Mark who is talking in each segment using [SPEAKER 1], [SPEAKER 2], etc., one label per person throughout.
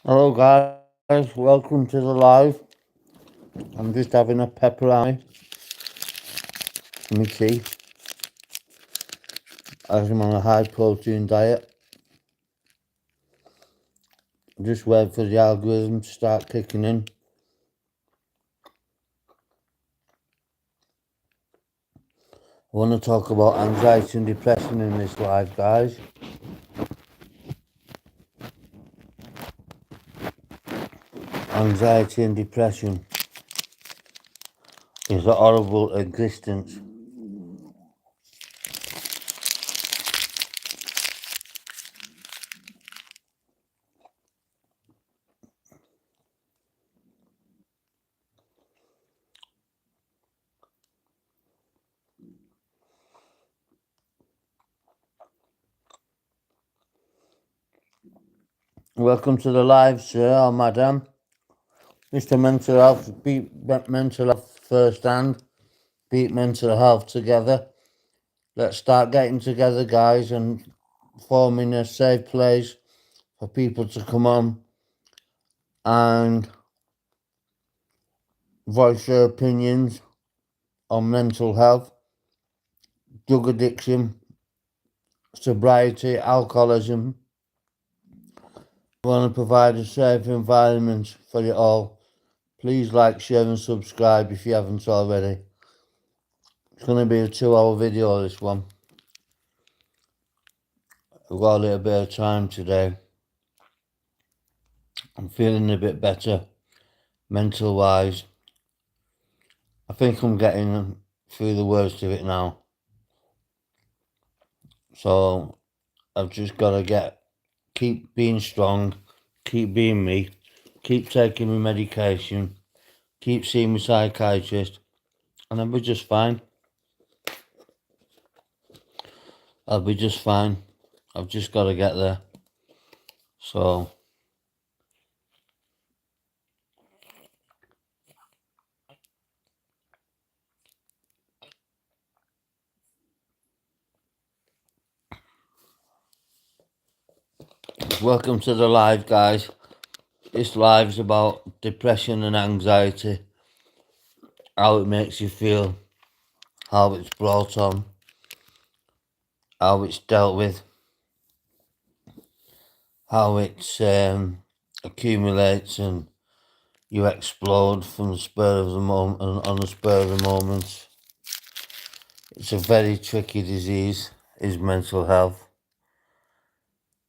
[SPEAKER 1] Hello guys, welcome to the live. I'm just having a pepperoni for my tea as I'm on a high protein diet. Just wait for the algorithm to start kicking in. I want to talk about anxiety and depression in this live, guys. Anxiety and depression is a horrible existence. Welcome to the live, sir or madam. Mr. Mental Health, beat mental health first hand, beat mental health together. Let's start getting together, guys, and forming a safe place for people to come on and voice their opinions on mental health, drug addiction, sobriety, alcoholism. We want to provide a safe environment for you all. Please like, share, and subscribe if you haven't already. It's going to be a 2-hour video, this one. I've got a little bit of time today. I'm feeling a bit better, mental wise. I think I'm getting through the worst of it now. So I've just got to keep being strong, keep being me, keep taking my medication, keep seeing my psychiatrist, and I'll be just fine. I'll be just fine. I've just got to get there. So, welcome to the live, guys. This live's about depression and anxiety, how it makes you feel, how it's brought on, how it's dealt with, how it accumulates and you explode from the spur of the moment, on the spur of the moment. It's a very tricky disease, is mental health.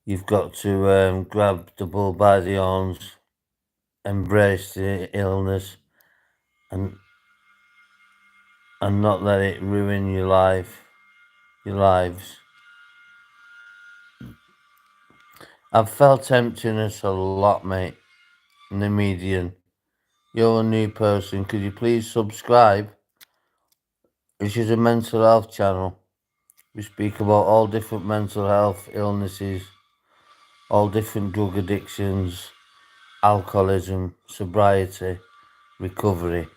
[SPEAKER 1] You've got to grab the bull by the horns, embrace the illness, and not let it ruin your lives. I've felt emptiness a lot, mate, in the median. You're a new person, could you please subscribe? This is a mental health channel. We speak about all different mental health illnesses, all different drug addictions, alcoholism, sobriety, recovery.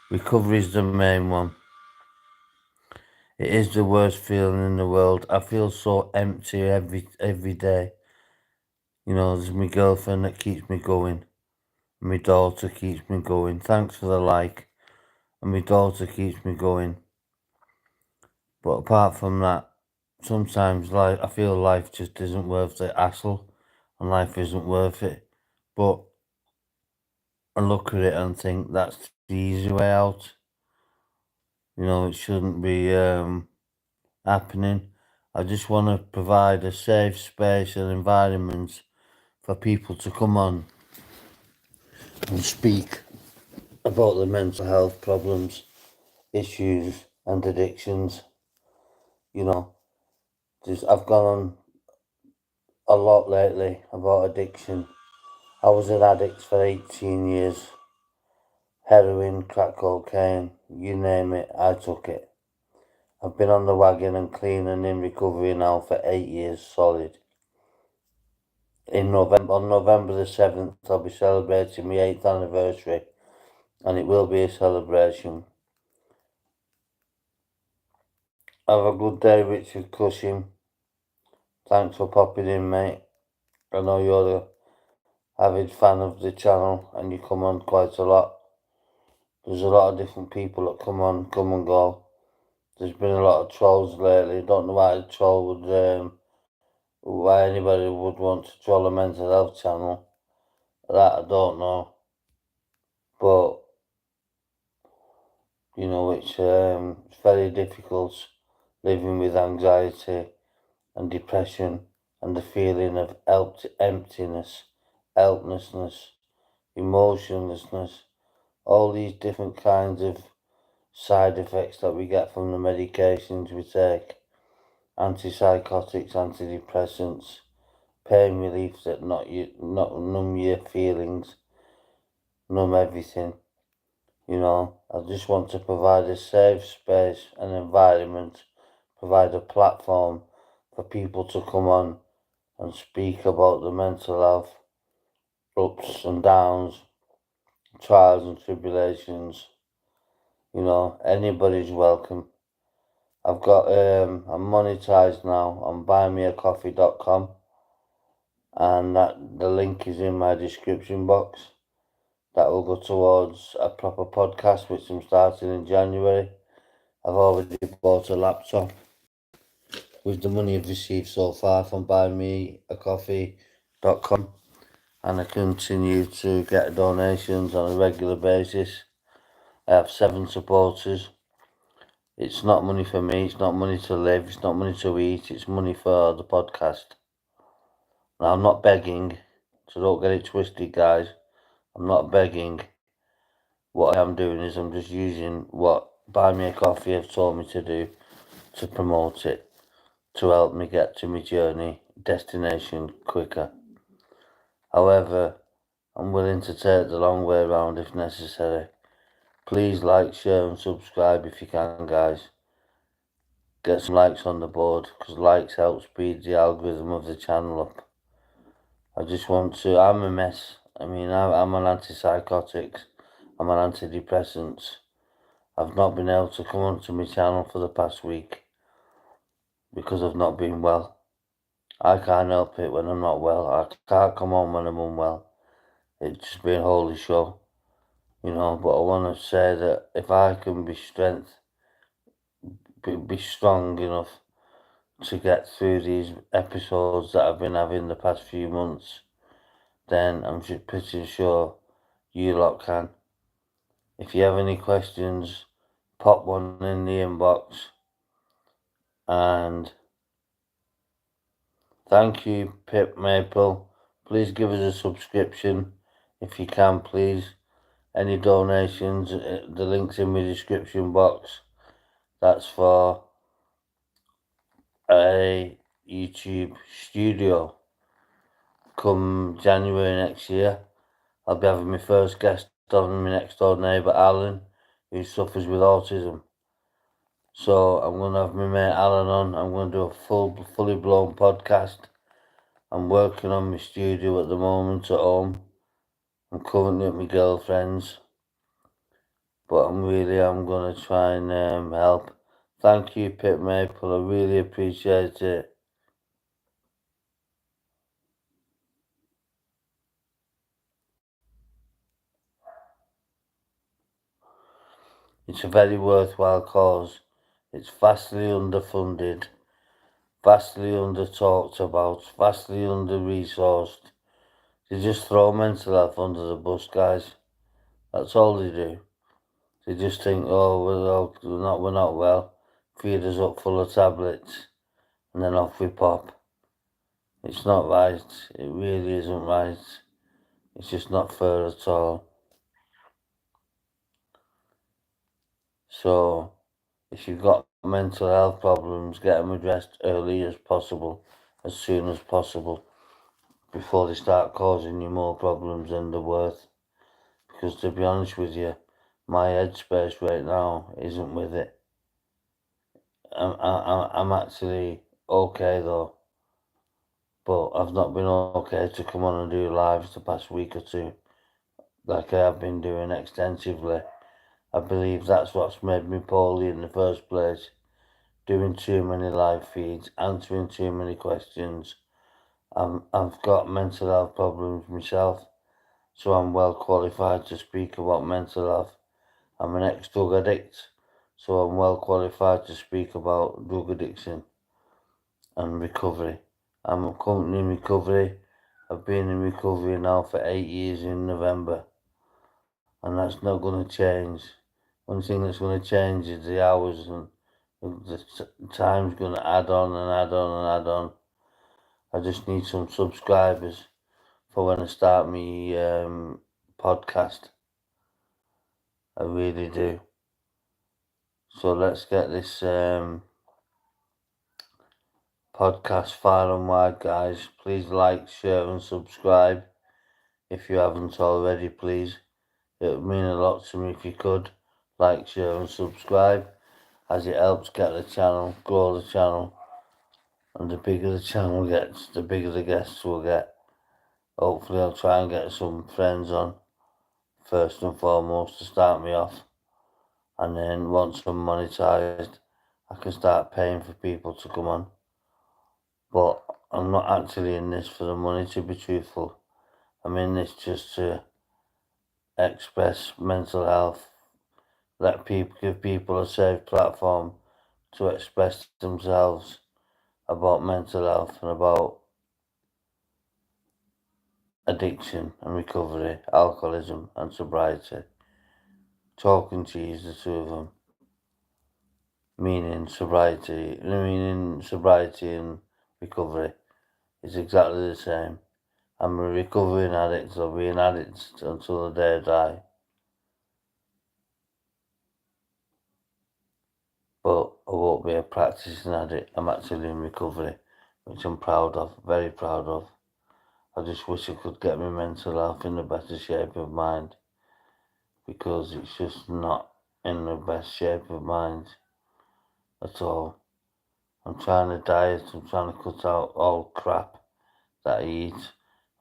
[SPEAKER 1] Recovery is the main one. It is the worst feeling in the world. I feel so empty every day. You know, there's my girlfriend that keeps me going. My daughter keeps me going. Thanks for the like. And my daughter keeps me going. But apart from that, sometimes I feel life just isn't worth the hassle, and life isn't worth it. But I look at it and think that's the easy way out. You know, it shouldn't be happening. I just want to provide a safe space and environment for people to come on and speak about the mental health problems, issues, and addictions. You know, I've gone on a lot lately about addiction. I was an addict for 18 years. Heroin, crack cocaine, you name it, I took it. I've been on the wagon and clean and in recovery now for 8 years solid. On November the 7th, I'll be celebrating my 8th anniversary, and it will be a celebration. Have a good day, Richard Cushing. Thanks for popping in, mate. I know you're avid fan of the channel, and you come on quite a lot. There's a lot of different people that come and go. There's been a lot of trolls lately. Don't know why anybody would want to troll a mental health channel. That I don't know, but it's very difficult living with anxiety and depression and the feeling of emptiness, helplessness, emotionlessness, all these different kinds of side effects that we get from the medications we take, antipsychotics, antidepressants, pain relief that not numb your feelings, numb everything. I just want to provide a safe space and environment, provide a platform for people to come on and speak about the mental health ups and downs, trials and tribulations. Anybody's welcome. I'm monetized now on buymeacoffee.com, and the link is in my description box. That will go towards a proper podcast which I'm starting in January. I've already bought a laptop with the money I've received so far from buymeacoffee.com, and I continue to get donations on a regular basis. I have 7 supporters. It's not money for me, it's not money to live, it's not money to eat, it's money for the podcast. Now, I'm not begging, so don't get it twisted, guys. I'm not begging. What I am doing is I'm just using what Buy Me a Coffee have told me to do to promote it, to help me get to my journey destination quicker. However, I'm willing to take the long way around if necessary. Please like, share and subscribe if you can, guys. Get some likes on the board, because likes help speed the algorithm of the channel up. I'm a mess. I'm on antipsychotics, I'm on antidepressants. I've not been able to come onto my channel for the past week because I've not been well. I can't help it when I'm not well. I can't come on when I'm unwell. It's just been a holy show, but I want to say that if I can be strong enough to get through these episodes that I've been having the past few months, then I'm just pretty sure you lot can. If you have any questions, pop one in the inbox. And thank you, Pip Maple. Please give us a subscription if you can, please. Any donations, the link's in my description box. That's for a YouTube studio. Come January next year, I'll be having my first guest on, my next door neighbour Alan, who suffers with autism. So I'm going to have my mate Alan on. I'm going to do a fully blown podcast. I'm working on my studio at the moment at home. I'm currently at my girlfriend's, but I'm going to try and help. Thank you, Pip Maple. I really appreciate it. It's a very worthwhile cause. It's vastly underfunded, vastly under-talked about, vastly under-resourced. They just throw mental health under the bus, guys. That's all they do. They just think, oh, we're not well. Feed us up full of tablets, and then off we pop. It's not right. It really isn't right. It's just not fair at all. So, if you've got mental health problems, get them addressed early as possible, as soon as possible, before they start causing you more problems than they're worth. Because to be honest with you, my headspace right now isn't with it. I'm actually okay though, but I've not been okay to come on and do lives the past week or two, like I have been doing extensively. I believe that's what's made me poorly in the first place. Doing too many live feeds, answering too many questions. I've got mental health problems myself. so I'm well qualified to speak about mental health. I'm an ex-drug addict, so I'm well qualified to speak about drug addiction and recovery. I'm currently in recovery. I've been in recovery now for 8 years in November, and that's not going to change. One thing that's going to change is the hours and the time's going to add on and add on and add on. I just need some subscribers for when I start my podcast. I really do. So let's get this podcast far and wide, guys. Please like, share, and subscribe if you haven't already, please. It would mean a lot to me if you could like, share, and subscribe, as it helps get the channel, grow the channel, and the bigger the channel gets, the bigger the guests will get. Hopefully, I'll try and get some friends on first and foremost to start me off, and then once I'm monetized, I can start paying for people to come on. But I'm not actually in this for the money, to be truthful. I'm in this just to express mental health, give people a safe platform to express themselves about mental health and about addiction and recovery, alcoholism and sobriety. Talking cheese, the two of them, meaning sobriety and recovery is exactly the same. I'm a recovering addict. I'll be an addict until the day I die. But I won't be a practicing addict. I'm actually in recovery, which I'm proud of, very proud of. I just wish I could get my mental health in a better shape of mind, because it's just not in the best shape of mind at all. I'm trying to diet, I'm trying to cut out all crap that I eat.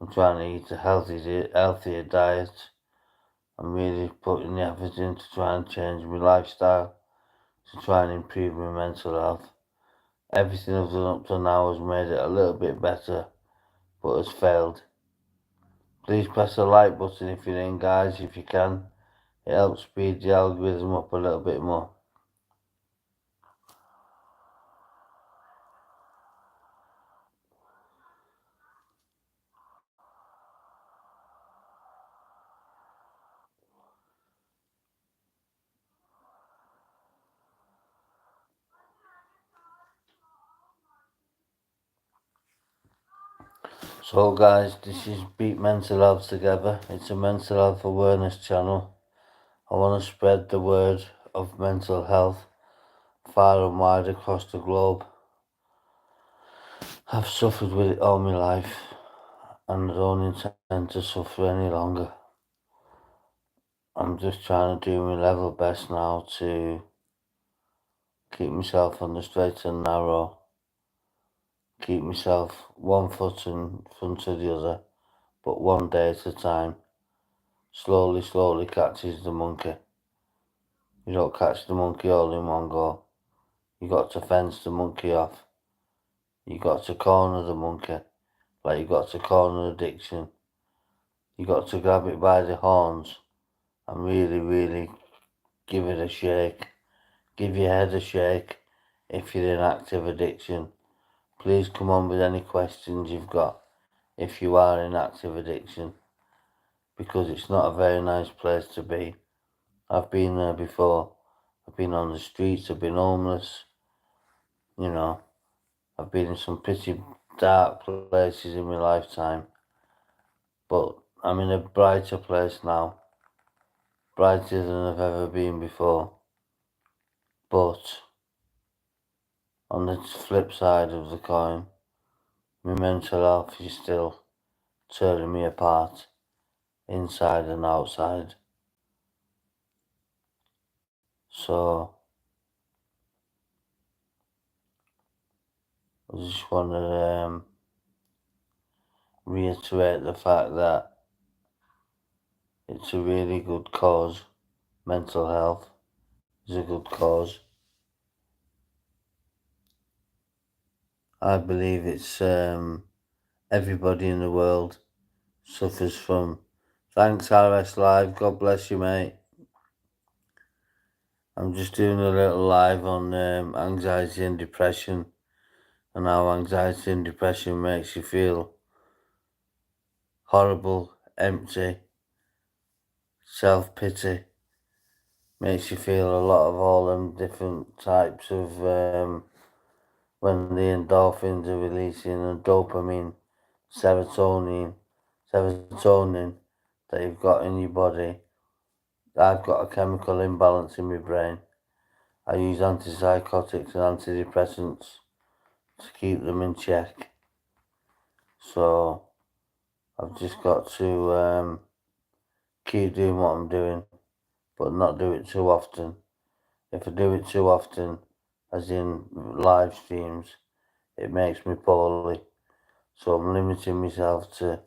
[SPEAKER 1] I'm trying to eat a healthier diet. I'm really putting the effort in to try and change my lifestyle, to try and improve my mental health. Everything I've done up to now has made it a little bit better, but has failed. Please press the like button if you're in, guys, if you can. It helps speed the algorithm up a little bit more. So, guys, this is Beat Mental Health Together. It's a mental health awareness channel. I want to spread the word of mental health far and wide across the globe. I've suffered with it all my life, and I don't intend to suffer any longer. I'm just trying to do my level best now to keep myself on the straight and narrow, keep myself one foot in front of the other, but one day at a time. Slowly catches the monkey. You don't catch the monkey all in one go. You got to fence the monkey off. You got to corner the monkey, like you got to corner addiction. You got to grab it by the horns and really give it a shake. Give your head a shake if you're in active addiction. Please come on with any questions you've got if you are in active addiction, because it's not a very nice place to be. I've been there before. I've been on the streets, I've been homeless, you know, I've been in some pretty dark places in my lifetime, but I'm in a brighter place now, brighter than I've ever been before. But on the flip side of the coin, my mental health is still tearing me apart, inside and outside. So I just want to reiterate the fact that it's a really good cause. Mental health is a good cause. I believe it's everybody in the world suffers from Thanks, RS Live. God bless you, mate. I'm just doing a little live on anxiety and depression, and how anxiety and depression makes you feel horrible, empty, self-pity, makes you feel a lot of all them different types of when the endorphins are releasing and dopamine, serotonin that you've got in your body. I've got a chemical imbalance in my brain. I use antipsychotics and antidepressants to keep them in check. So I've just got to keep doing what I'm doing, but not do it too often. If I do it too often, as in live streams, it makes me poorly. So I'm limiting myself to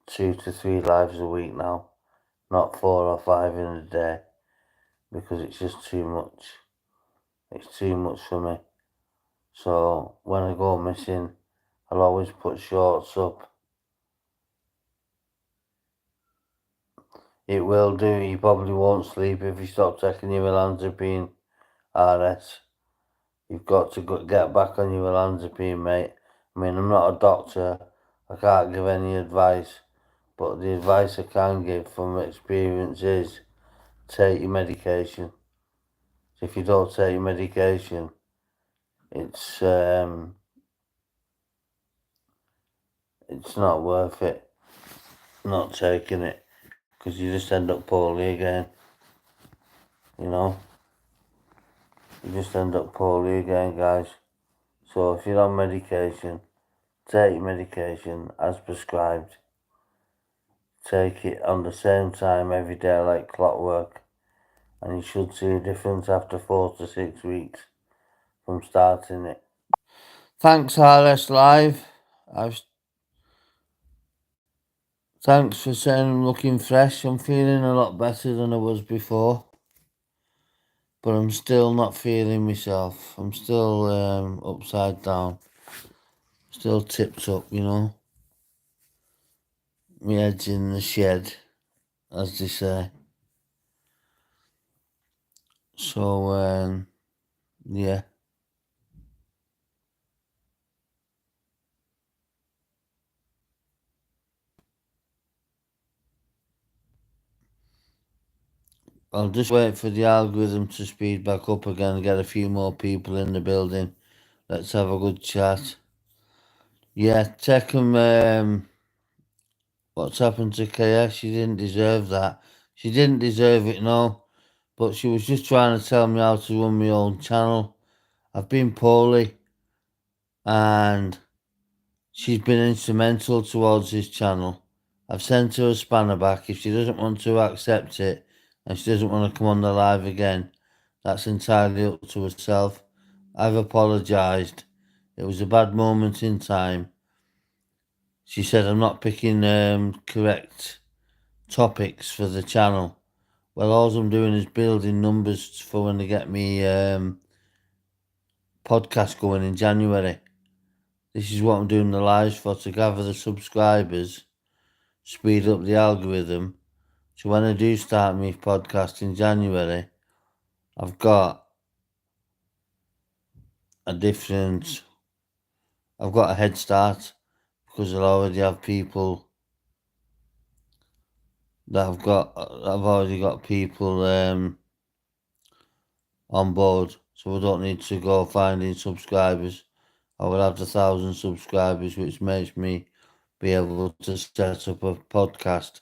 [SPEAKER 1] 2 to 3 lives a week now, not 4 or 5 in a day, because it's just too much. It's too much for me. So when I go missing, I'll always put shorts up. It will do. You probably won't sleep if you stop taking your olanzapine, RS. You've got to get back on your olanzapine, mate. I mean, I'm not a doctor. I can't give any advice. But the advice I can give from experience is take your medication. If you don't take your medication, it's not worth it not taking it, because you just end up poorly again. You know, you just end up poorly again, guys. So if you're on medication, take your medication as prescribed. Take it on the same time every day like clockwork, and you should see a difference after 4 to 6 weeks from starting it. Thanks, RS Live. Thanks for saying I'm looking fresh. I'm feeling a lot better than I was before, but I'm still not feeling myself. I'm still upside down, still tipped up, you know. My head's in the shed, as they say. So, yeah. I'll just wait for the algorithm to speed back up again and get a few more people in the building. Let's have a good chat. Yeah, Techum, what's happened to KS? She didn't deserve that. She didn't deserve it, no. But she was just trying to tell me how to run my own channel. I've been poorly, and she's been instrumental towards this channel. I've sent her a spanner back. If she doesn't want to accept it and she doesn't want to come on the live again, that's entirely up to herself. I've apologised. It was a bad moment in time. She said I'm not picking correct topics for the channel. Well, all I'm doing is building numbers for when they get me podcast going in January. This is what I'm doing the lives for, to gather the subscribers, speed up the algorithm. So when I do start my podcast in January, I've got a head start, because I'll already have people I've already got people on board, so I don't need to go finding subscribers. I will have 1,000 subscribers, which makes me be able to set up a podcast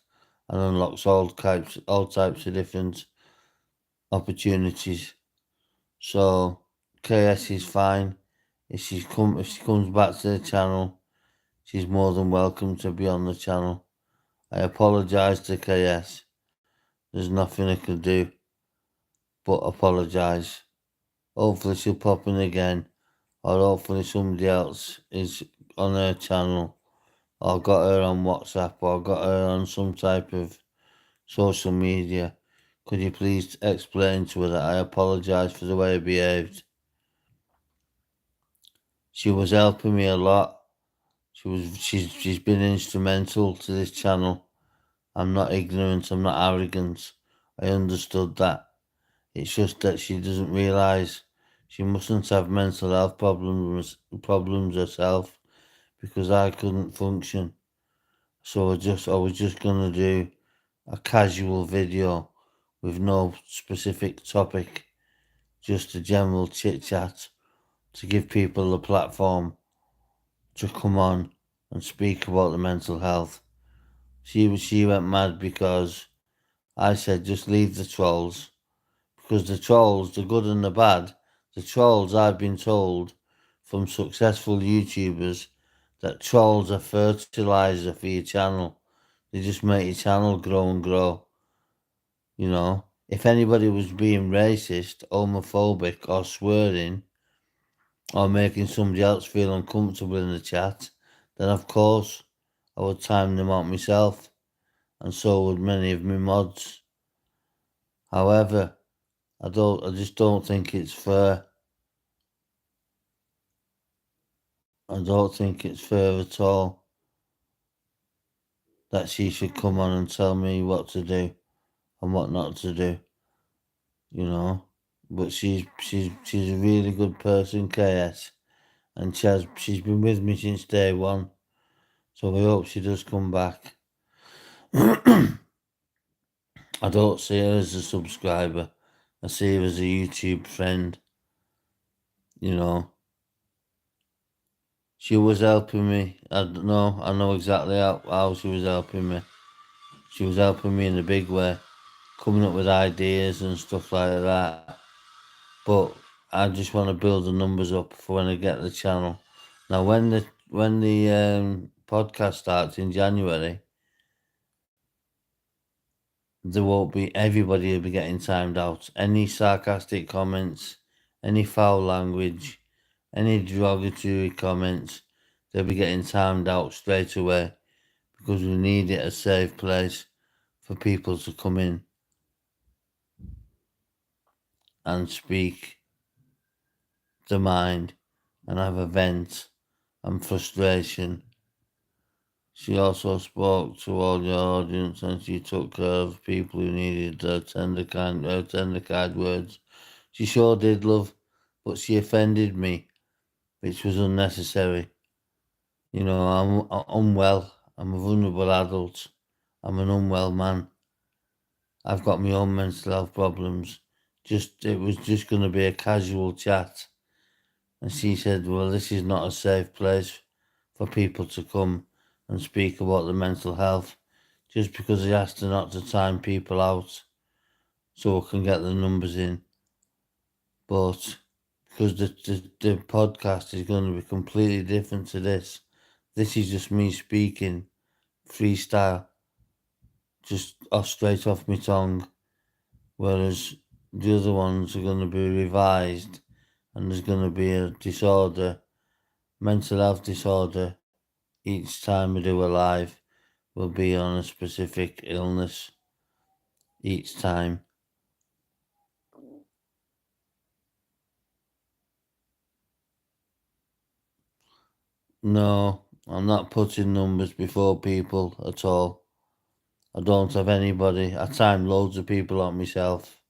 [SPEAKER 1] and unlocks all types of different opportunities. So KS is fine. If she comes back to the channel, she's more than welcome to be on the channel. I apologise to KS. There's nothing I can do but apologise. Hopefully she'll pop in again, or hopefully somebody else is on her channel, or got her on WhatsApp, or got her on some type of social media. Could you please explain to her that I apologise for the way I behaved? She was helping me a lot. She's been instrumental to this channel. I'm not ignorant, I'm not arrogant. I understood that. It's just that she doesn't realise she mustn't have mental health problems herself because I couldn't function. So I was just gonna do a casual video with no specific topic, just a general chit chat to give people a platform to come on and speak about the mental health. She went mad because I said just leave the trolls, because the trolls, the good and the bad, the trolls, I've been told from successful YouTubers that trolls are fertilizer for your channel. They just make your channel grow and grow. You know, if anybody was being racist, homophobic, or swearing, or making somebody else feel uncomfortable in the chat, then of course I would time them out myself, and so would many of my mods. However, I just don't think it's fair. I don't think it's fair at all that she should come on and tell me what to do and what not to do, you know. But she's a really good person, KS, and she's been with me since day one. So I hope she does come back. I don't see her as a subscriber. I see her as a YouTube friend. You know, she was helping me. I don't know. I know exactly how she was helping me. She was helping me in a big way, coming up with ideas and stuff like that. But I just want to build the numbers up for when I get the channel. Now, when the podcast starts in January, there won't be, everybody will be getting timed out. Any sarcastic comments, any foul language, any derogatory comments, they'll be getting timed out straight away because we need it a safe place for people to come in and speak their mind and have a vent and frustration. She also spoke to all the audience and she took care of people who needed her tender kind words. She sure did, love, but she offended me, which was unnecessary. You know, I'm unwell. I'm a vulnerable adult. I'm an unwell man. I've got my own mental health problems. It was just going to be a casual chat. And she said, well, this is not a safe place for people to come and speak about the mental health just because he asked her not to time people out so we can get the numbers in. But because the podcast is going to be completely different to this. This is just me speaking freestyle, just straight off my tongue, whereas the other ones are going to be revised and there's going to be a disorder, mental health disorder. Each time we do a live, will be on a specific illness each time. No, I'm not putting numbers before people at all. I don't have anybody. I time loads of people on myself.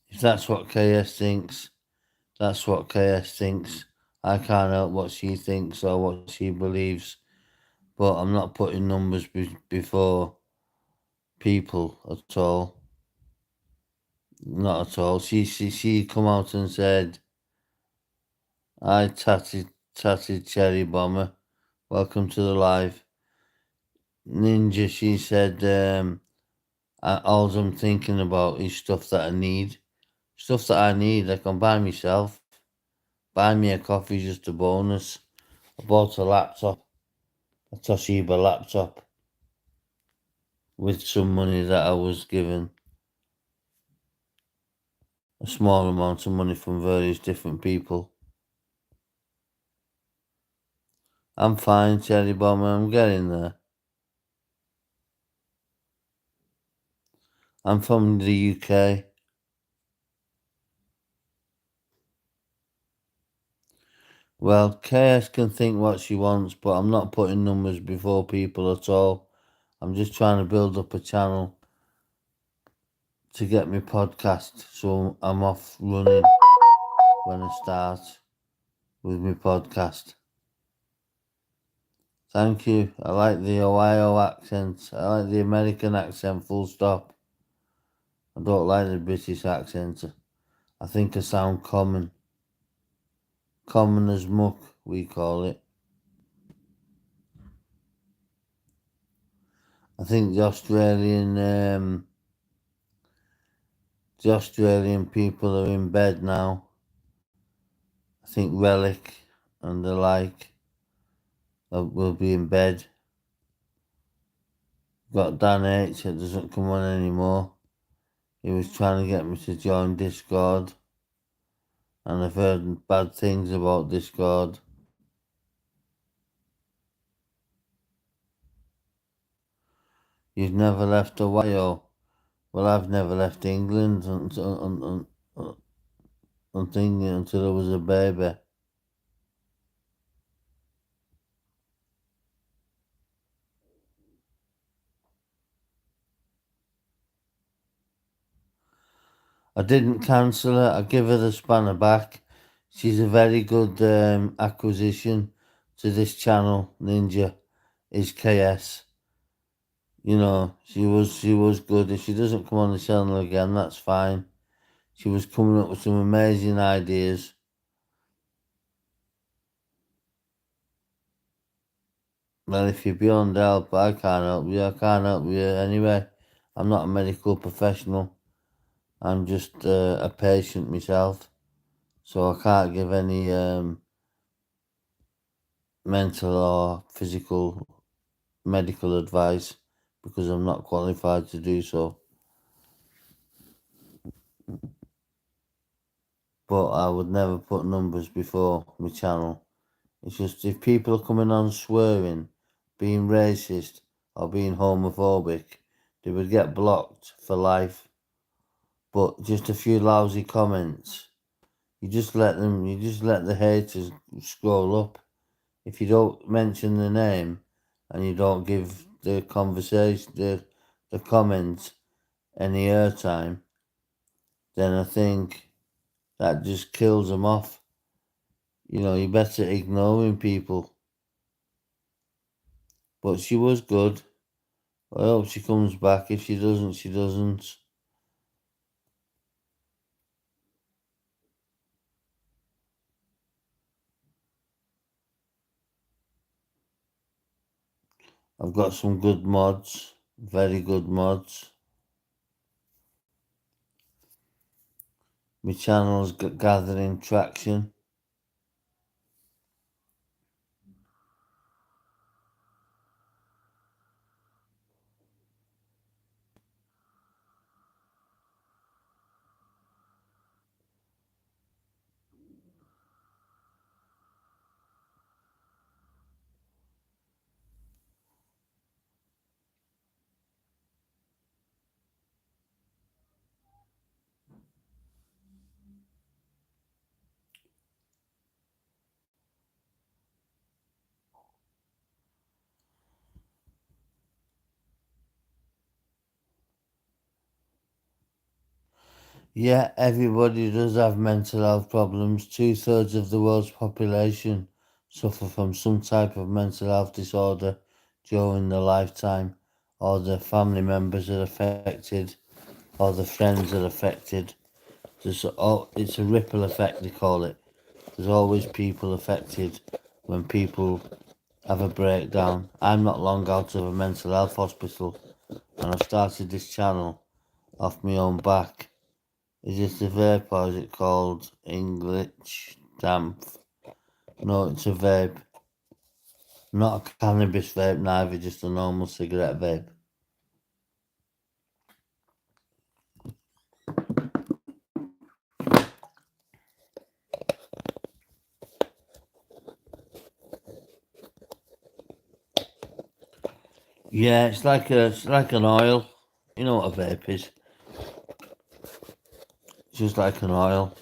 [SPEAKER 1] If that's what KS thinks, that's what KS thinks. I can't help what she thinks or what she believes. But I'm not putting numbers before people at all. Not at all. She come out and said, "I tatted cherry bomber. Welcome to the live." Ninja, she said, all I'm thinking about is stuff that I need. Stuff that I need, I can buy myself. Buy me a coffee, just a bonus. I bought a laptop, a Toshiba laptop, with some money that I was given. A small amount of money from various different people. I'm fine, Cherry Bomber, I'm getting there. I'm from the UK. Well, KS can think what she wants, but I'm not putting numbers before people at all. I'm just trying to build up a channel to get my podcast, so I'm off running when I start with my podcast. Thank you. I like the Ohio accent. I like the American accent, full stop. I don't like the British accent. I think I sound common. Common as muck, we call it. I think the Australian people are in bed now. I think Relic and the like will be in bed. Got Dan H that doesn't come on anymore. He was trying to get me to join Discord, and I've heard bad things about Discord. You've never left Ohio. Well, I've never left England until I was a baby. I didn't cancel her. I give her the spanner back. She's a very good acquisition to this channel. Ninja is KS. You know, she was good. If she doesn't come on the channel again, that's fine. She was coming up with some amazing ideas. Well, if you're beyond help, I can't help you. I can't help you anyway. I'm not a medical professional. I'm just a patient myself, so I can't give any mental or physical medical advice because I'm not qualified to do so. But I would never put numbers before my channel. It's just if people are coming on swearing, being racist, or being homophobic, they would get blocked for life. But just a few lousy comments, you just let the haters scroll up. If you don't mention the name and you don't give the conversation, the comments any airtime, then I think that just kills them off. You know, you better ignoring people. But she was good. I hope she comes back. If she doesn't, she doesn't. I've got some good mods, very good mods. My channel's gathering traction. Yeah, everybody does have mental health problems. 2/3 of the world's population suffer from some type of mental health disorder during their lifetime, or their family members are affected, or their friends are affected. It's a ripple effect, they call it. There's always people affected when people have a breakdown. I'm not long out of a mental health hospital, and I've started this channel off my own back. Is this a vape or is it called English damp? No, it's a vape. Not a cannabis vape neither, just a normal cigarette vape. Yeah, it's like an oil. You know what a vape is? It's just like an oil.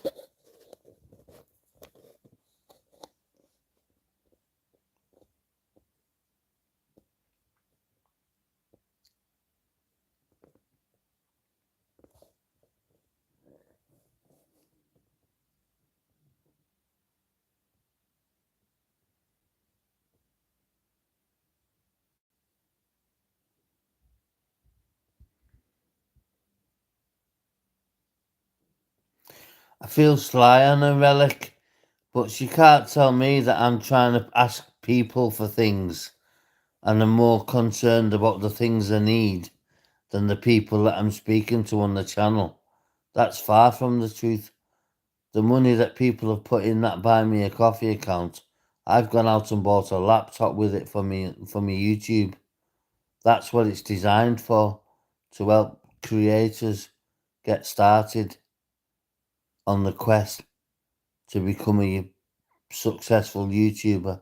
[SPEAKER 1] I feel sly on a Relic, but she can't tell me that I'm trying to ask people for things and I'm more concerned about the things I need than the people that I'm speaking to on the channel. That's far from the truth. The money that people have put in that buy me a coffee account, I've gone out and bought a laptop with it for me YouTube. That's what it's designed for, to help creators get started on the quest to become a successful YouTuber.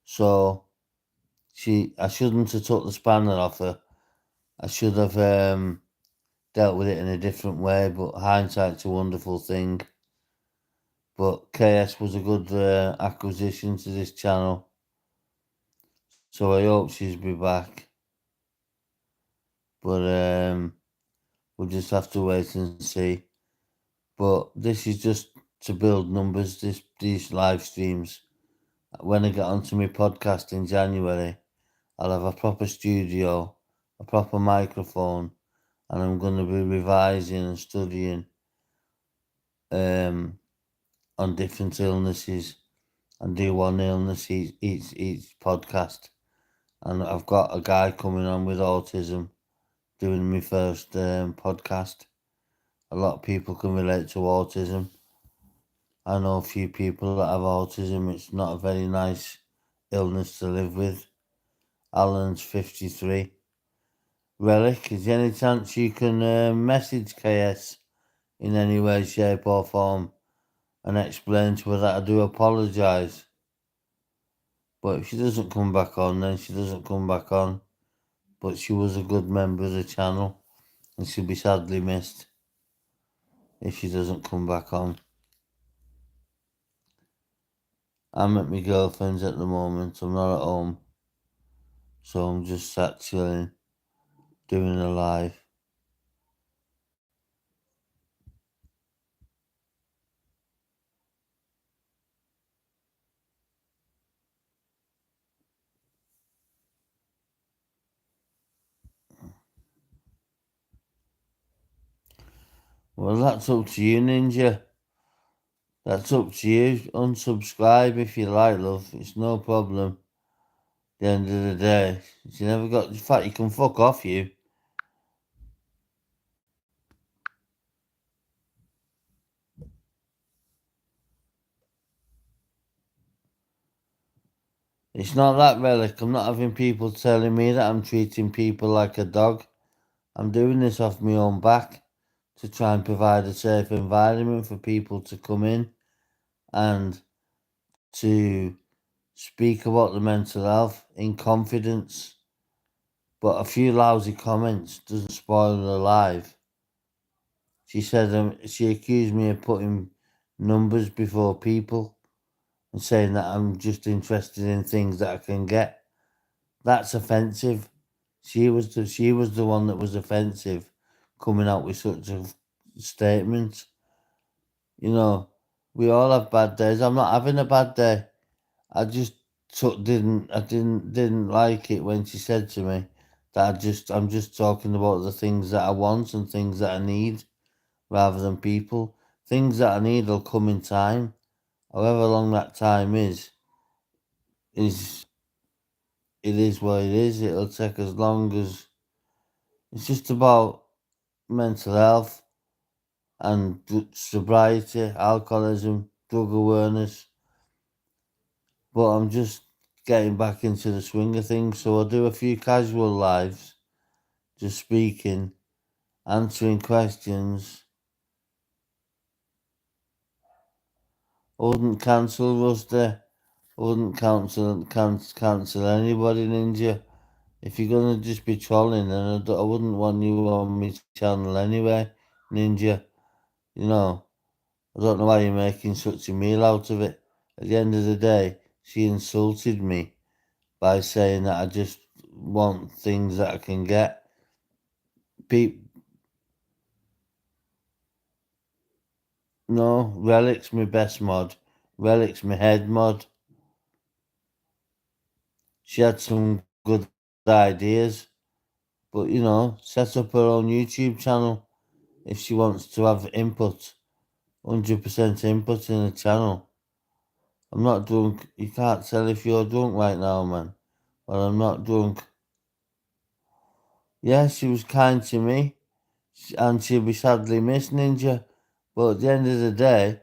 [SPEAKER 1] So I shouldn't have took the spanner off her. I should have dealt with it in a different way. But hindsight's a wonderful thing. But KS was a good acquisition to this channel, so I hope she's be back. But we'll just have to wait and see. But this is just to build numbers. These live streams. When I get onto my podcast in January, I'll have a proper studio, a proper microphone, and I'm going to be revising and studying um, on different illnesses and do one illness each podcast. And I've got a guy coming on with autism doing my first podcast. A lot of people can relate to autism. I know a few people that have autism. It's not a very nice illness to live with. Alan's 53. Relic, is there any chance you can message KS in any way, shape, or form and explain to her that I do apologise? But if she doesn't come back on, then she doesn't come back on. But she was a good member of the channel and she'll be sadly missed if she doesn't come back on. I'm at my girlfriend's at the moment. I'm not at home. So I'm just sat chilling, doing a live. Well, that's up to you, Ninja. That's up to you. Unsubscribe if you like, love. It's no problem. At the end of the day, you never got. In fact, you can fuck off, you. It's not that, Relic. I'm not having people telling me that I'm treating people like a dog. I'm doing this off my own back to try and provide a safe environment for people to come in and to speak about the mental health in confidence. But a few lousy comments doesn't spoil her life. She said she accused me of putting numbers before people and saying that I'm just interested in things that I can get. That's offensive. She was the one that was offensive, coming out with such a statement. You know, we all have bad days. I'm not having a bad day. I just didn't like it when she said to me that I'm just talking about the things that I want and things that I need rather than people. Things that I need will come in time. However long that time is it is what it is. It'll take as long as it's just about mental health and sobriety, alcoholism, drug awareness. But I'm just getting back into the swing of things, so I'll do a few casual lives, just speaking, answering questions. I wouldn't cancel Rusty. I wouldn't cancel anybody, Ninja. If you're gonna just be trolling, then I wouldn't want you on my channel anyway, Ninja. You know, I don't know why you're making such a meal out of it. At the end of the day, she insulted me by saying that I just want things that I can get. Pe- no, Relic's my best mod. Relic's my head mod. She had some good ideas, but set up her own YouTube channel if she wants to have input. 100% input in the channel. I'm not drunk. You can't tell if you're drunk right now, man. Well, I'm not drunk. Yeah, she was kind to me, and she'll be sadly missed, Ninja. But at the end of the day,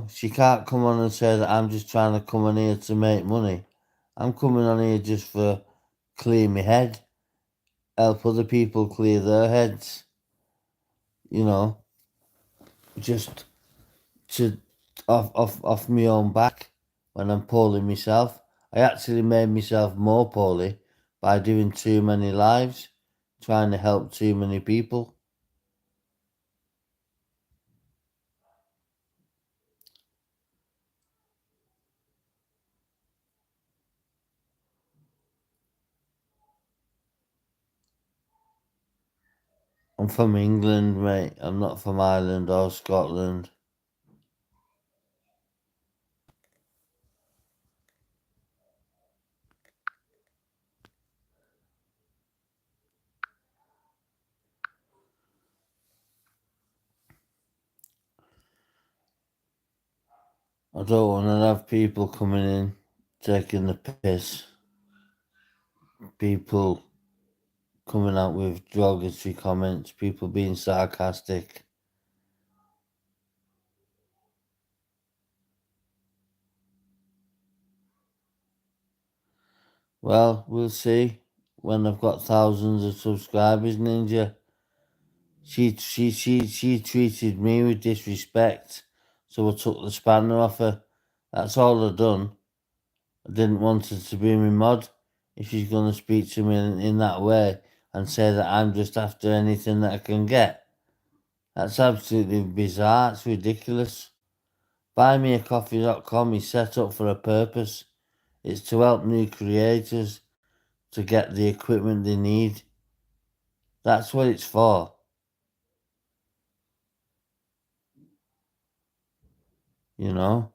[SPEAKER 1] she can't come on and say that I'm just trying to come on here to make money. I'm coming on here just for clear my head, help other people clear their heads, you know, just to off my own back when I'm poorly myself. I actually made myself more poorly by doing too many lives, trying to help too many people. I'm from England, mate. I'm not from Ireland or Scotland. I don't want to have people coming in taking the piss. People coming out with derogatory comments. People being sarcastic. Well, we'll see when I've got thousands of subscribers, Ninja. She treated me with disrespect, so I took the spanner off her. That's all I done. I didn't want her to be my mod. If she's gonna speak to me in that way and say that I'm just after anything that I can get, that's absolutely bizarre. It's ridiculous. BuyMeACoffee.com is set up for a purpose. It's to help new creators to get the equipment they need. That's what it's for. You know?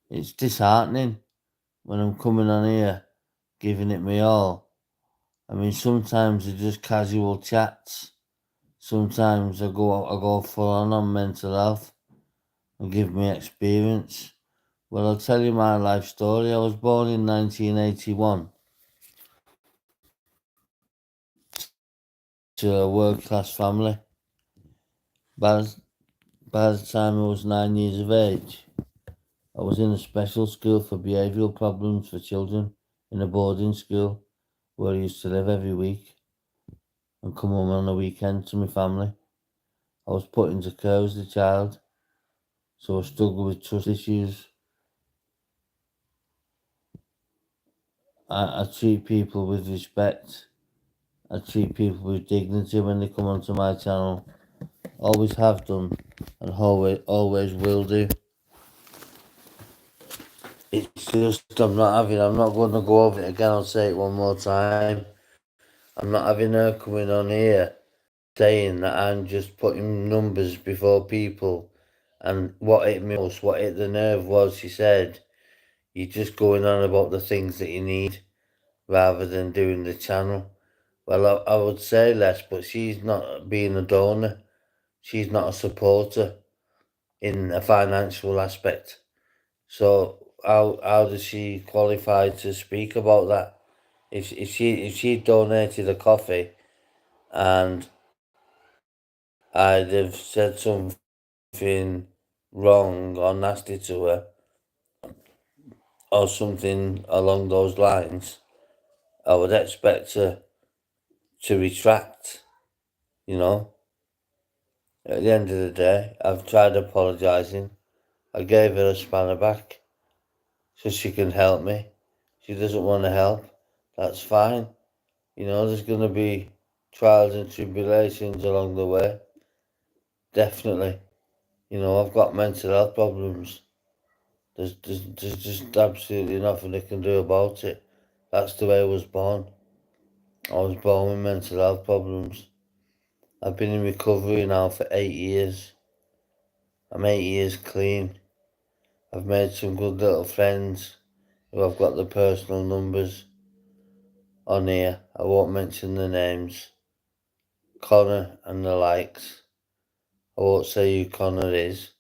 [SPEAKER 1] It's disheartening when I'm coming on here giving it me all. I mean, sometimes they're just casual chats. Sometimes I go full on mental health and give me experience. Well, I'll tell you my life story. I was born in 1981 to a world-class family. By, by the time I was 9 years of age, I was in a special school for behavioural problems for children in a boarding school where I used to live every week and come home on the weekend to my family. I was put into care as a child, so I struggled with trust issues. I treat people with respect. I treat people with dignity when they come onto my channel. Always have done and always will do. It's just I'm not going to go over it again. I'll say it one more time. I'm not having her coming on here saying that I'm just putting numbers before people. And what hit me most, what hit the nerve was she said, you're just going on about the things that you need rather than doing the channel. Well, I would say less, but she's not being a donor. She's not a supporter in a financial aspect. So how does she qualify to speak about that? If she donated a coffee and I'd have said something wrong or nasty to her or something along those lines, I would expect her to retract, you know. At the end of the day, I've tried apologising. I gave her a spanner back so she can help me. She doesn't want to help. That's fine. There's going to be trials and tribulations along the way. Definitely. I've got mental health problems. There's just absolutely nothing I can do about it. That's the way I was born. I was born with mental health problems. I've been in recovery now for 8 years. I'm 8 years clean. I've made some good little friends who I've got the personal numbers on here. I won't mention the names Connor and the likes. I won't say who Connor is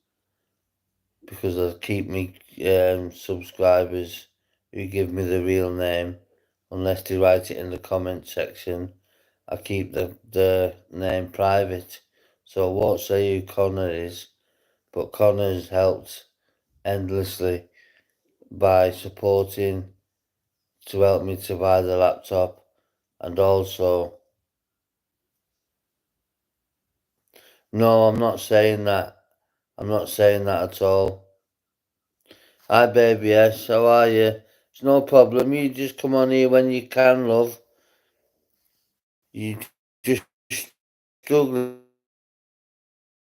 [SPEAKER 1] because I'll keep me subscribers who give me the real name, unless they write it in the comment section. I keep the name private, so I won't say who Connor is, but Connor's helped endlessly by supporting to help me to buy the laptop, and also, no, I'm not saying that. I'm not saying that at all. Hi, baby S, how are you? It's no problem. You just come on here when you can, love. You just struggling,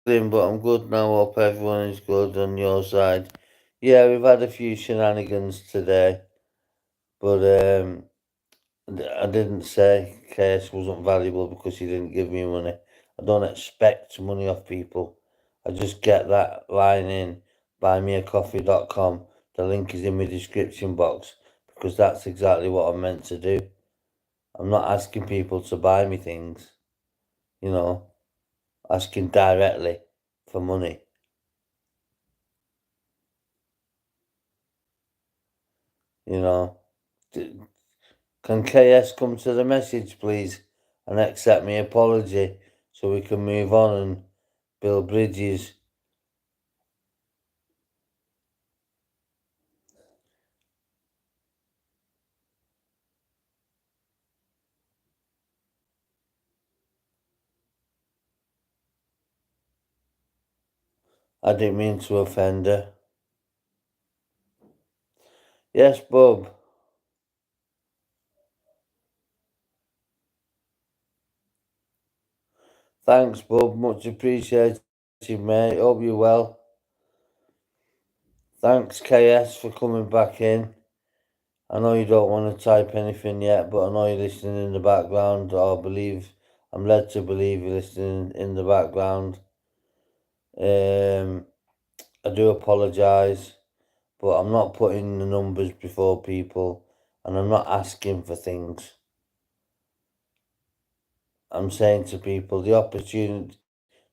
[SPEAKER 1] but I'm good now. Hope everyone is good on your side. Yeah, we've had a few shenanigans today, but I didn't say Case wasn't valuable because he didn't give me money. I don't expect money off people. I just get that line in buymeacoffee.com. The link is in my description box because that's exactly what I'm meant to do. I'm not asking people to buy me things, you know, asking directly for money, you know. Can KS come to the message, please, and accept my apology so we can move on and build bridges? I didn't mean to offend her. Yes, Bub. Thanks, Bub. Much appreciated, mate. Hope you're well. Thanks, KS, for coming back in. I know you don't want to type anything yet, but I know you're listening in the background. I'm led to believe you're listening in the background. I do apologise, but I'm not putting the numbers before people, and I'm not asking for things. I'm saying to people the option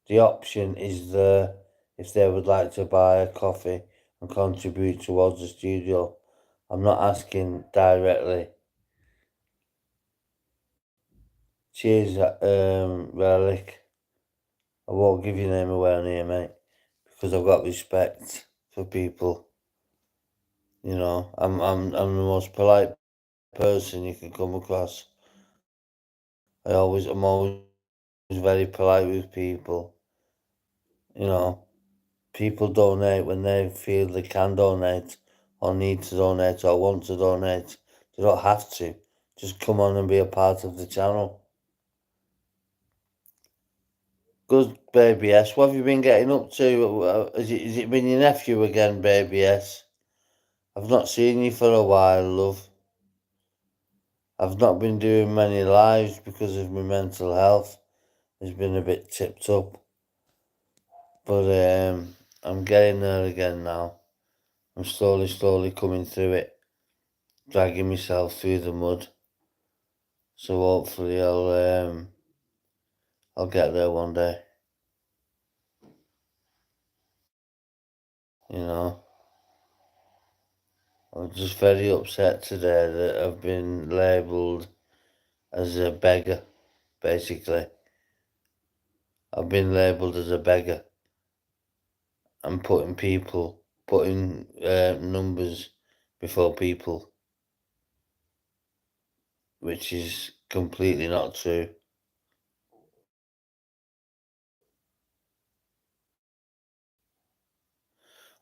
[SPEAKER 1] is there if they would like to buy a coffee and contribute towards the studio. I'm not asking directly. Cheers, Relic. I won't give your name away on here, mate, because I've got respect for people. You know, I'm the most polite person you can come across. I'm always very polite with people. You know, people donate when they feel they can donate, or need to donate, or want to donate. They don't have to. Just come on and be a part of the channel. Good, baby S. What have you been getting up to? Has it been your nephew again, baby S? I've not seen you for a while, love. I've not been doing many lives because of my mental health. It's been a bit tipped up. But I'm getting there again now. I'm slowly coming through it, dragging myself through the mud. So hopefully I'll get there one day. You know, I'm just very upset today that I've been labelled as a beggar. Basically, I've been labelled as a beggar and putting numbers before people, which is completely not true.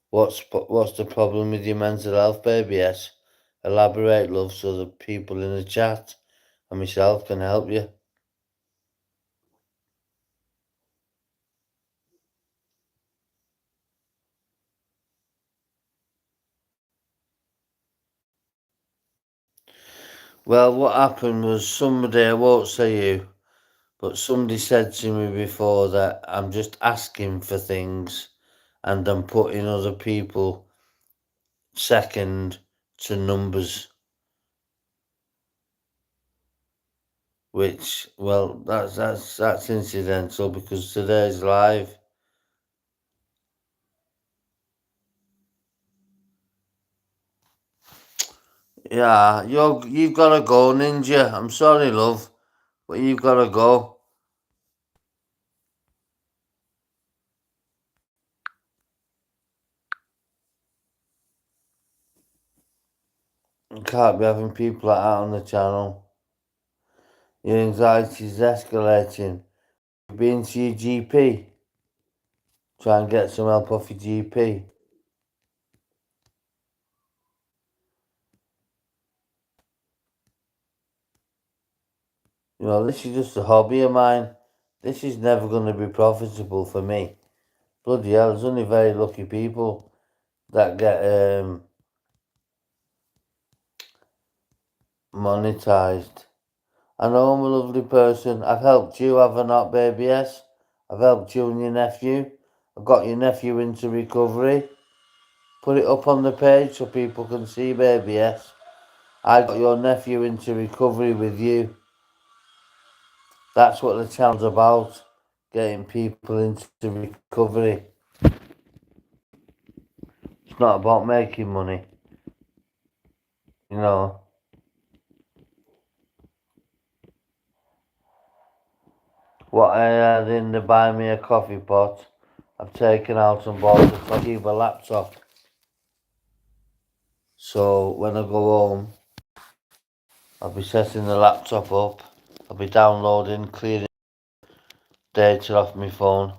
[SPEAKER 1] What's the problem with your mental health, baby? Yes, elaborate, love, so the people in the chat and myself can help you. Well, what happened was somebody, I won't say who, but somebody said to me before that I'm just asking for things and I'm putting other people second to numbers. which, well, that's incidental because today's live. Yeah, you've got to go, Ninja. I'm sorry, love, but you've got to go. You can't be having people like that on the channel. Your anxiety's escalating. You've been to your GP. Try and get some help off your GP. You know, this is just a hobby of mine. This is never going to be profitable for me. Bloody hell, there's only very lucky people that get monetized. I know I'm a lovely person. I've helped you, have I not, baby? Yes. I've helped you and your nephew. I've got your nephew into recovery. Put it up on the page so people can see, baby. Yes. I got your nephew into recovery with you. That's what the channel's about. Getting people into recovery. It's not about making money. You know. What I had in the buy me a coffee pot, I've taken out and bought a Toshiba laptop. So when I go home, I'll be setting the laptop up. I'll be downloading, clearing data off my phone.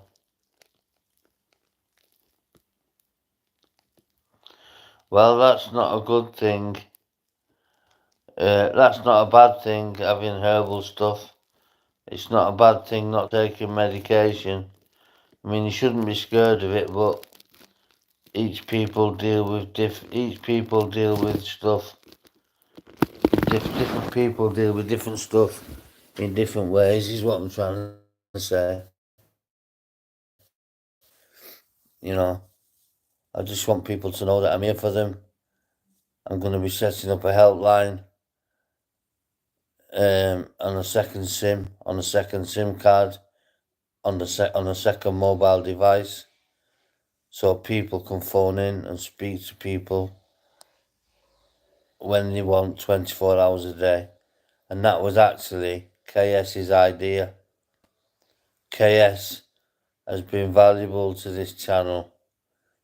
[SPEAKER 1] Well, that's not a good thing. That's not a bad thing, having herbal stuff. It's not a bad thing not taking medication. I mean, you shouldn't be scared of it, but each people deal with stuff. Different people deal with different stuff in different ways. Is what I'm trying to say. You know, I just want people to know that I'm here for them. I'm going to be setting up a helpline on a second SIM card, on a second mobile device, so people can phone in and speak to people when they want, 24 hours a day. And that was actually KS's idea. KS has been valuable to this channel.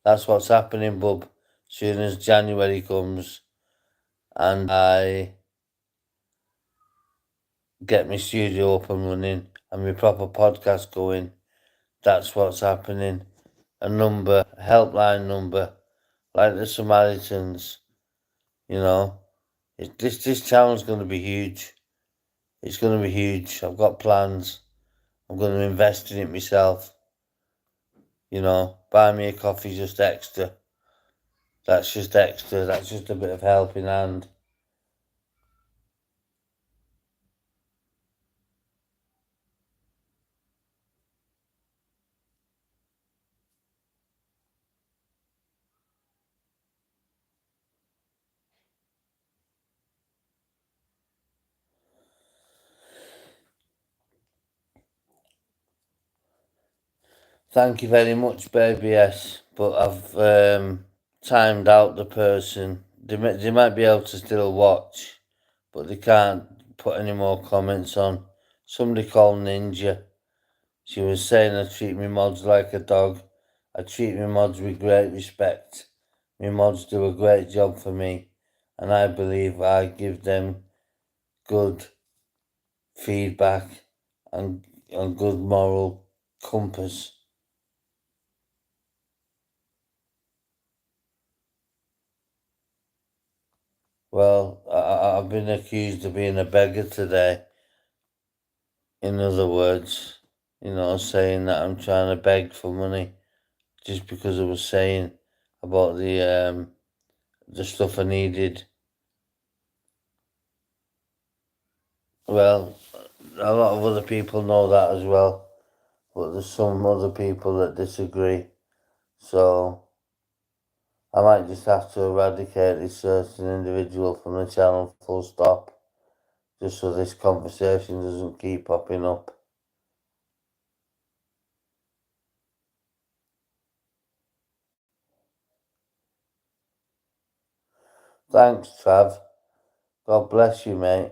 [SPEAKER 1] That's what's happening, bub. Soon as January comes and I get my studio up and running and my proper podcast going, that's what's happening. A helpline number, like the Samaritans, you know. This channel's going to be huge. It's going to be huge. I've got plans. I'm going to invest in it myself. You know, buy me a coffee just extra. That's just extra. That's just a bit of helping hand. Thank you very much, baby. Yes, but I've timed out the person. They might be able to still watch, but they can't put any more comments on. Somebody called Ninja. She was saying I treat my mods like a dog. I treat my mods with great respect. My mods do a great job for me, and I believe I give them good feedback and good moral compass. Well, I've been accused of being a beggar today. In other words, you know, saying that I'm trying to beg for money just because I was saying about the stuff I needed. Well, a lot of other people know that as well, but there's some other people that disagree. So I might just have to eradicate this certain individual from the channel, full stop. just so this conversation doesn't keep popping up. Thanks, Trav. God bless you, mate.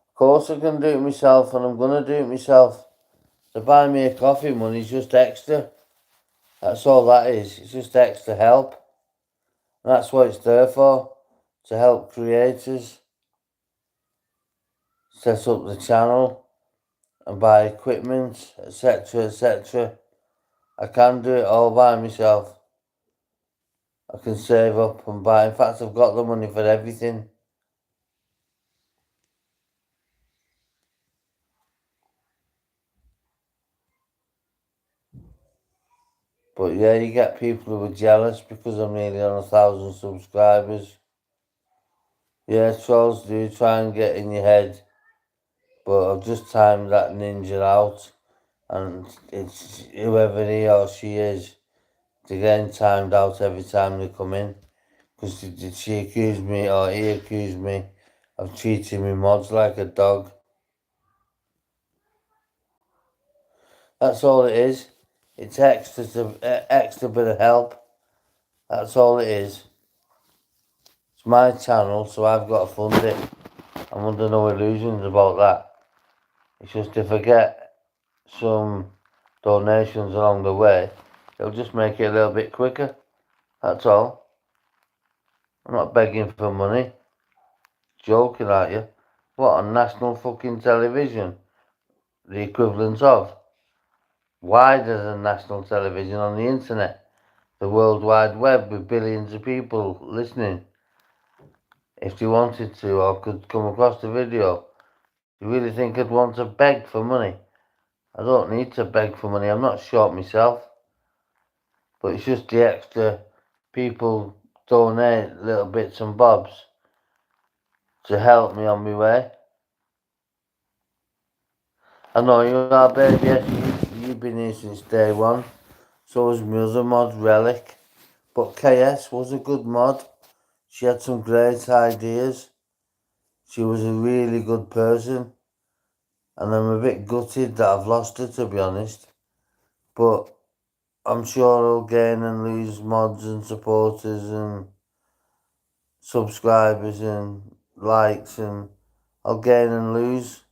[SPEAKER 1] Of course I can do it myself, and I'm gonna do it myself. To buy me a coffee money's just extra. That's all that is. It's just extra help. And that's what it's there for. To help creators set up the channel and buy equipment, etc., etc. I can do it all by myself. I can save up and buy. In fact, I've got the money for everything. But yeah, you get people who are jealous because I'm nearly on 1,000 subscribers. Yeah, trolls do try and get in your head, but I've just timed that ninja out, and it's whoever he or she is, they're getting timed out every time they come in. Because she accused me, or he accused me, of treating me mods like a dog. That's all it is. It's extra bit of help. That's all it is. It's my channel, so I've got to fund it. I'm under no illusions about that. It's just if I get some donations along the way, it'll just make it a little bit quicker. That's all. I'm not begging for money. Joking, aren't you? What, on national fucking television? The equivalent of? Wider than national television on the internet. The World Wide Web with billions of people listening. If they wanted to or could come across the video, you really think I'd want to beg for money? I don't need to beg for money. I'm not short myself. But it's just the extra people donate little bits and bobs to help me on my way. I know you are, baby. Yes, you've been here since day one. So was my other mod, Relic. But KS was a good mod. She had some great ideas. She was a really good person. And I'm a bit gutted that I've lost her, to be honest. But I'm sure I'll gain and lose mods and supporters and subscribers and likes, and I'll gain and lose.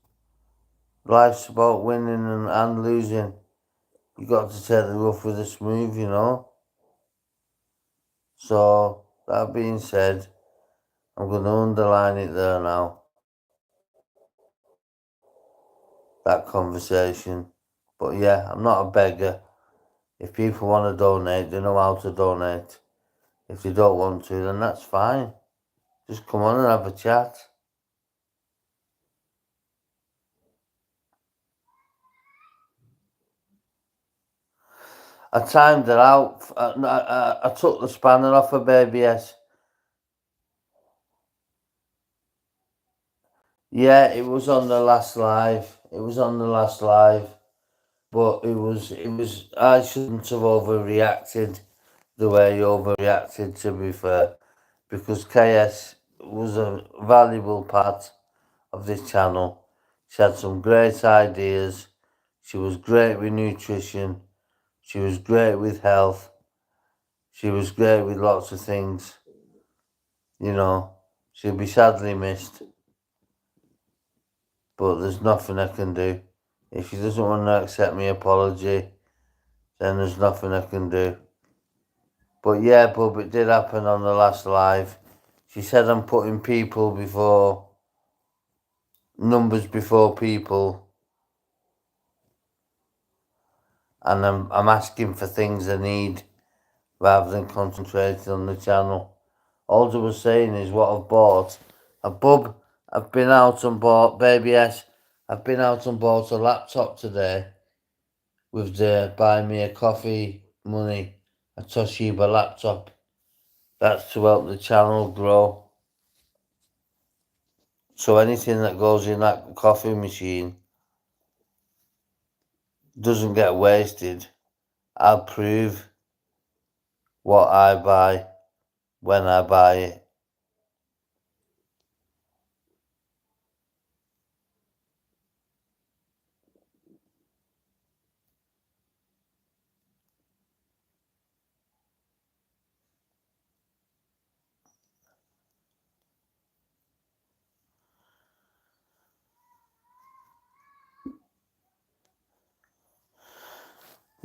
[SPEAKER 1] Life's about winning and losing. You got to take the rough with the smooth, you know. So that being said, I'm going to underline it there now. That conversation. But yeah, I'm not a beggar. If people want to donate, they know how to donate. If they don't want to, then that's fine. Just come on and have a chat. I timed it out. I took the spanner off of Baby S. Yeah, it was on the last live. It was on the last live. But it was, I shouldn't have overreacted the way you overreacted, to be fair. Because KS was a valuable part of this channel. She had some great ideas. She was great with nutrition. She was great with health. She was great with lots of things. You know, she'll be sadly missed. But there's nothing I can do. If she doesn't want to accept my apology, then there's nothing I can do. But yeah, Bub, it did happen on the last live. She said I'm putting people before, numbers before people, and I'm asking for things I need rather than concentrating on the channel. All I was saying is what I've bought. Bub, I've been out and bought, Baby S, I've been out and bought a laptop today with the buy me a coffee money, a Toshiba laptop. That's to help the channel grow. So anything that goes in that coffee machine doesn't get wasted. I'll prove what I buy when I buy it.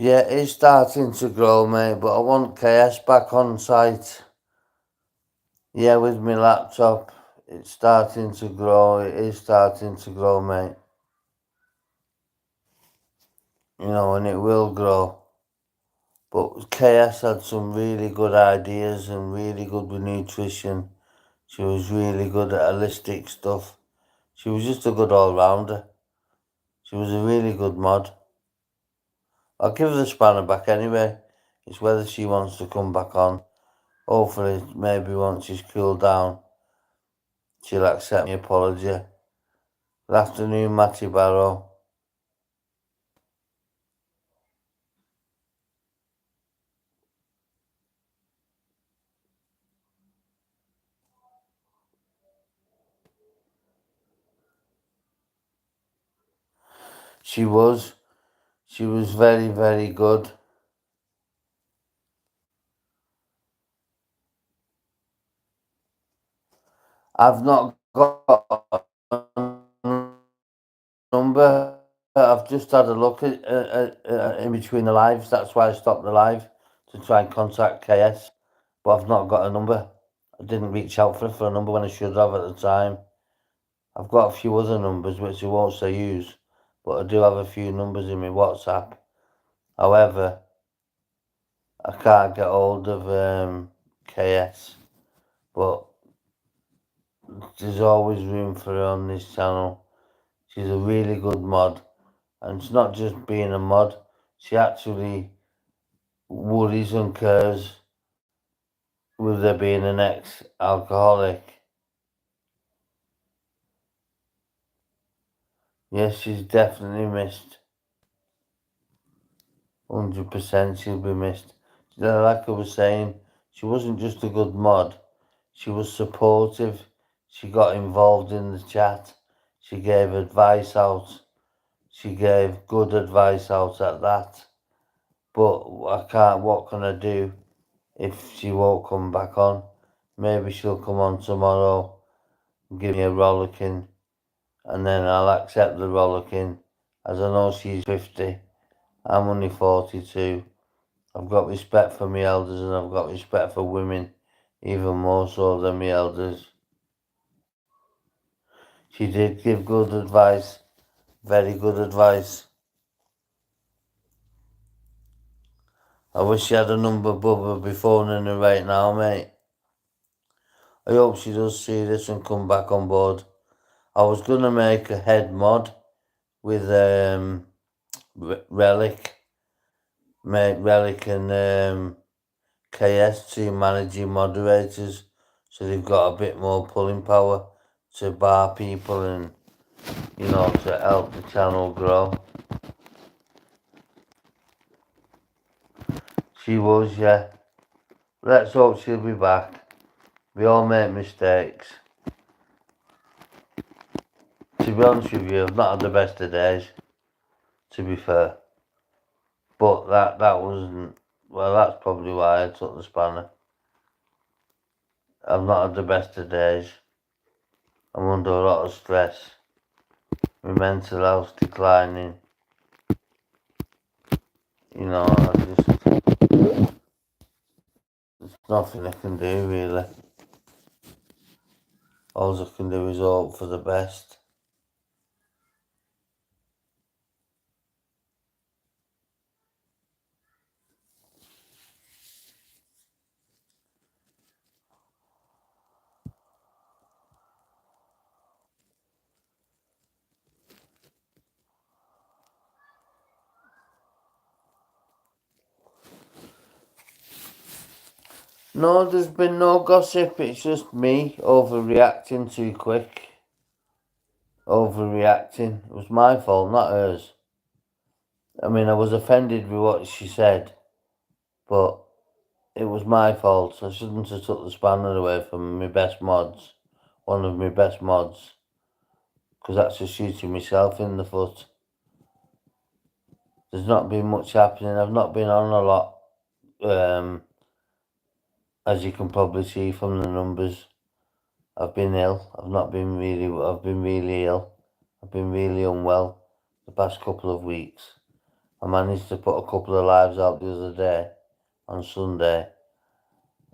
[SPEAKER 1] Yeah, it's starting to grow, mate, but I want KS back on site. Yeah, with my laptop, it's starting to grow. It is starting to grow, mate. You know, and it will grow. But KS had some really good ideas and really good with nutrition. She was really good at holistic stuff. She was just a good all-rounder. She was a really good mod. I'll give her the spanner back anyway. It's whether she wants to come back on. Hopefully, maybe once she's cooled down, she'll accept my apology. Good afternoon, Matty Barrow. She was. She was very, very good. I've not got a number. I've just had a look at in between the lives. That's why I stopped the live to try and contact KS. But I've not got a number. I didn't reach out for a number when I should have at the time. I've got a few other numbers which I won't say use, but I do have a few numbers in my WhatsApp. However, I can't get hold of KS. But there's always room for her on this channel. She's a really good mod. And it's not just being a mod, she actually worries and cares with her being an ex-alcoholic. Yes, she's definitely missed. 100% she'll be missed. Like I was saying, she wasn't just a good mod, she was supportive. She got involved in the chat. She gave advice out. She gave good advice out at that. But what can I do if she won't come back on? Maybe she'll come on tomorrow, give me a rollicking, and then I'll accept the rollicking. As I know she's 50, I'm only 42. I've got respect for my elders and I've got respect for women, even more so than my elders. She did give good advice, very good advice. I wish she had a number above her be phoning her right now, mate. I hope she does see this and come back on board. I was going to make a head mod with Relic. Make Relic and KS two managing moderators, so they've got a bit more pulling power to bar people and, you know, to help the channel grow. She was, yeah. Let's hope she'll be back. We all make mistakes. To be honest with you, I've not had the best of days, to be fair. But that wasn't, well, that's probably why I took the spanner. I've not had the best of days. I'm under a lot of stress. My mental health's declining. You know, there's nothing I can do really. All I can do is hope for the best. No, there's been no gossip, it's just me overreacting too quick. Overreacting. It was my fault, not hers. I mean, I was offended with what she said, but it was my fault. I shouldn't have took the spanner away from my best mods, one of my best mods, because that's just shooting myself in the foot. There's not been much happening. I've not been on a lot, as you can probably see from the numbers. I've been ill. I've been really ill. I've been really unwell the past couple of weeks. I managed to put a couple of lives out the other day on Sunday.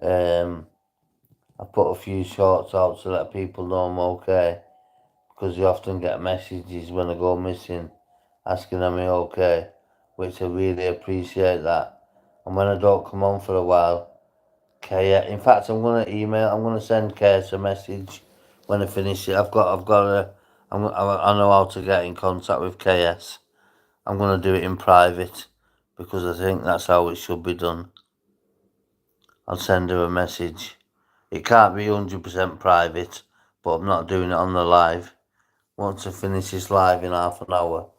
[SPEAKER 1] I put a few shorts out to let people know I'm okay, because you often get messages when I go missing asking am I okay, which I really appreciate that. And when I don't come on for a while, in fact, I'm gonna send Kate a message when I finish it. I know how to get in contact with KS. I'm gonna do it in private because I think that's how it should be done. I'll send her a message. It can't be 100% private, but I'm not doing it on the live. Once I finish this live in half an hour,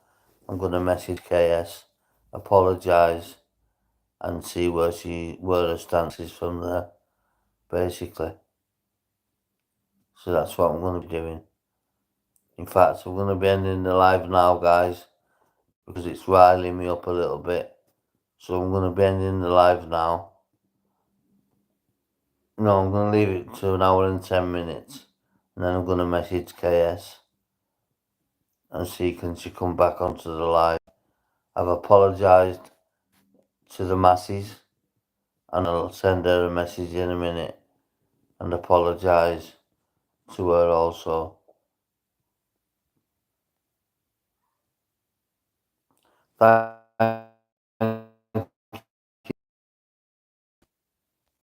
[SPEAKER 1] I'm gonna message KS, apologise, and see where her stance is from there, basically. So that's what I'm gonna be doing. In fact, I'm gonna be ending the live now, guys, because it's riling me up a little bit. So I'm gonna be ending the live now. No, I'm gonna leave it to an hour and 10 minutes, and then I'm gonna message KS and see can she come back onto the live. I've apologised to the masses, and I'll send her a message in a minute and apologise to her also. Thank